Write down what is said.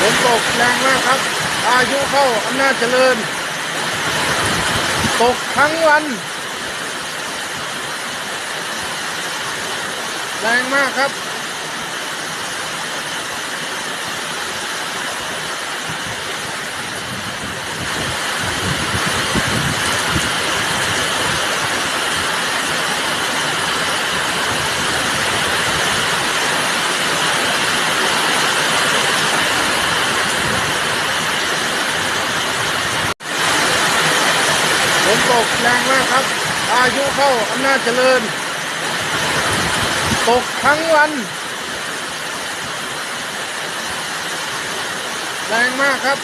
ฝนตกแรงมากครับพายุเข้าอำนาจเจริญตกทั้งวันแรงมากครับฝนตกแรงมากครับพายุเข้าอำนาจเจริญตกทั้งวันแรงมากครับ